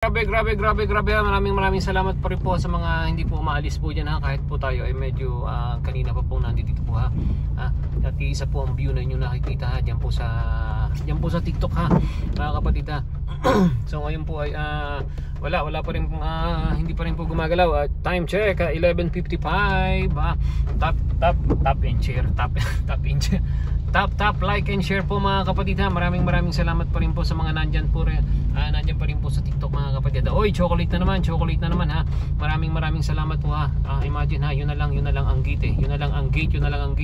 Grabe. Maraming salamat pa rin po sa mga hindi po umaalis po dyan ha. Kahit po tayo ay medyo kanina pa po nandito po ha. At isa po ang view na inyo nakikita ha. Diyan po sa TikTok ha, mga kapatid ha. So ngayon po ay wala pa rin hindi pa rin po gumagalaw. Time check 11:55 Tap like and share po mga kapatid ha. Maraming salamat pa rin po sa mga nandyan pa rin po sa TikTok mga kapatid. Oy, chocolate na naman ha. Maraming salamat po ha. Imagine ha, yun na lang ang gate yun na lang ang gate,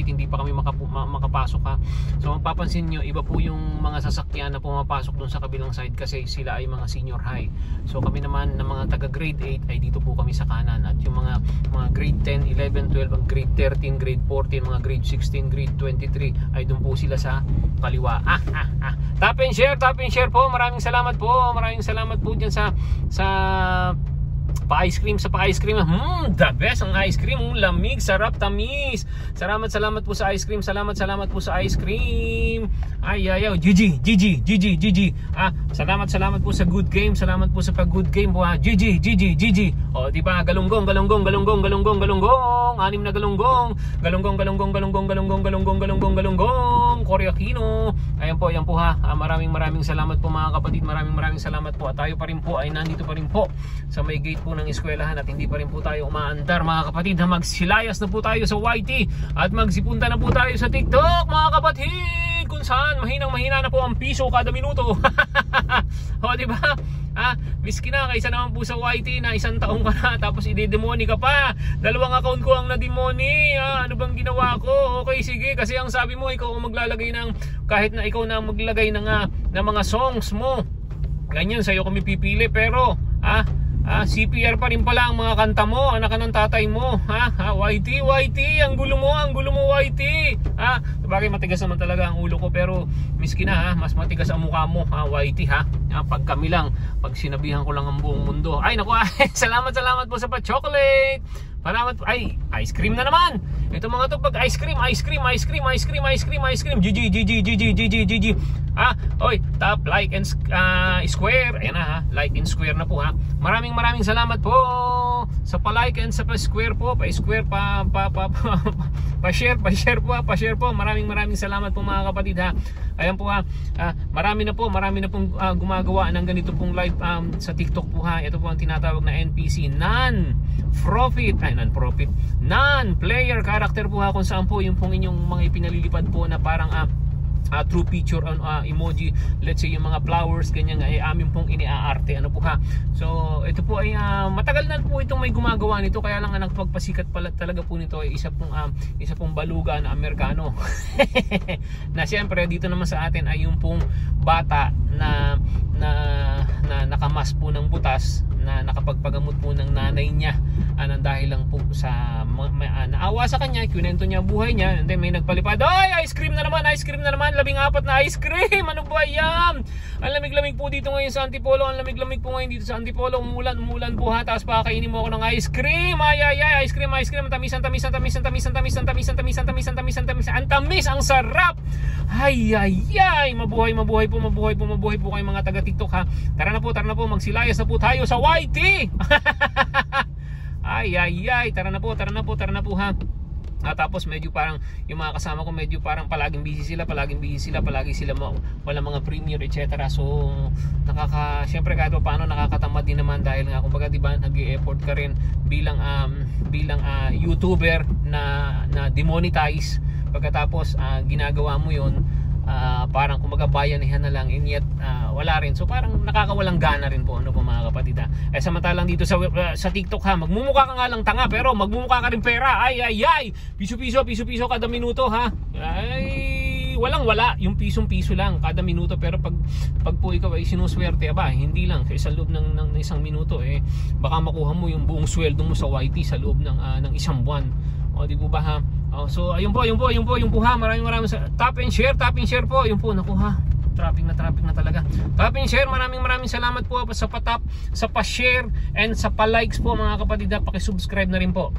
hindi pa kami makapasok ha. So mapapansin nyo, iba po yung mga sasakyan na pumapasok dun sa kabilang side kasi sila ay mga senior high. So kami naman na mga taga grade 8 ay dito po kami sa kanan. At yung mga grade 10, 11, 12, ang grade 13, grade 14, mga grade 16, grade 23 ay dun po sila sa kaliwa. Tap and share po. Maraming salamat po dyan sa pa-ice cream. The best ang ice cream, lamig, sarap, tamis. Salamat po sa ice cream. Salamat po sa ice cream. GG. Salamat po sa good game. Salamat po sa pag-good game po ha. GG. O di ba? Galunggong. 6 na galunggong. Galunggong. Koreakino. Ayan po ha. Maraming salamat po mga kapatid. Maraming salamat po. At tayo pa rin po ay nandito pa rin po sa may gate po ng eskwelahan at hindi pa rin po tayo umaandar mga kapatid. Magsilayas na po tayo sa YT at magsipunta na po tayo sa TikTok mga kapatid, kung saan mahina na po ang piso kada minuto. O diba? Miski na kaysa naman po sa YT na 1 taong ka na tapos idedemoni ka pa. 2 account ko ang nademoni. Ano bang ginawa ko? Okay, sige, kasi ang sabi mo ikaw ang maglalagay ng, kahit na ikaw na ang maglagay ng mga songs mo, ganyan sa'yo kami pipili. Pero CPR pa rin pala ang mga kanta mo, anak ka ng tatay mo YT, ang gulo mo YT. Sabagay matigas naman talaga ang ulo ko, pero miski na mas matigas ang mukha mo YT pag kami lang, pag sinabihan ko lang ang buong mundo. Ay naku, salamat po sa pa-chocolate. Salamat. Ay, ice cream na naman. Ito mga to, pag ice cream. GG. Oy, tap, like and square. Ayan na like and square na po ha. Maraming salamat po sa pa-like and sa pa-square po. Pa-square, pa-share po. Maraming salamat po mga kapatid ha. Ayan po ha. Marami na pong gumagawa ng ganito pong live sa TikTok po ha. Ito po ang tinatawag na NPC, non-player character po ha, kung saan po yung pong inyong mga ipinalilipad po na parang true picture emoji, let's say yung mga flowers ganyan ay amin pong iniaarte po ha. So ito po ay matagal na po itong may gumagawa nito, kaya lang nagpagpasikat pala talaga po nito ay isa pong baluga na Amerikano na siyempre dito naman sa atin ay yung pong bata na nakamas po ng butas na nakapagpagamot po ng nanay niya dahil lang po sa naawa sa kanya, kinento niya buhay niya, and then may nagpalipad, ay ice cream na naman, 14 na ice cream. Ano ba yan? Ang lamig-lamig po dito ngayon sa Antipolo, umulan po ha, tapos pakakainin mo ako ng ice cream. Ice cream, tamis, ang tamis, ang sarap. Mabuhay po kayo mga taga TikTok ha. Tara na po, magsilayas na po tayo sa YT. Tara na po ha. Tapos medyo parang yung mga kasama ko medyo parang palaging busy sila, palagi sila wala mga premiere etc. So syempre kahit paano nakakatamad din naman, dahil nga kumbaga diba nag-e-effort ka rin bilang YouTuber na demonetize, pagkatapos ginagawa mo yun parang kumbaga bayanihan na lang, and yet wala rin, so parang nakakawalang gana rin po mga kapatid samantalang dito sa TikTok ha, magmumukha ka nga lang tanga pero magmumukha ka rin pera. Piso kada minuto ha. Walang yung pisong-piso lang kada minuto, pero pag po ikaw ay sinuswerte hindi lang sa loob ng 1 minuto baka makuha mo yung buong sweldo mo sa YT sa loob ng 1 buwan. Di po ba ha? So ayun po ha. Maraming tap and share po. Ayun po, naku ha. Traffic na talaga. Tap and share. Maraming salamat po sa pa-tap, sa pa-share and sa pa-likes po mga kapatid. Paki-subscribe na rin po.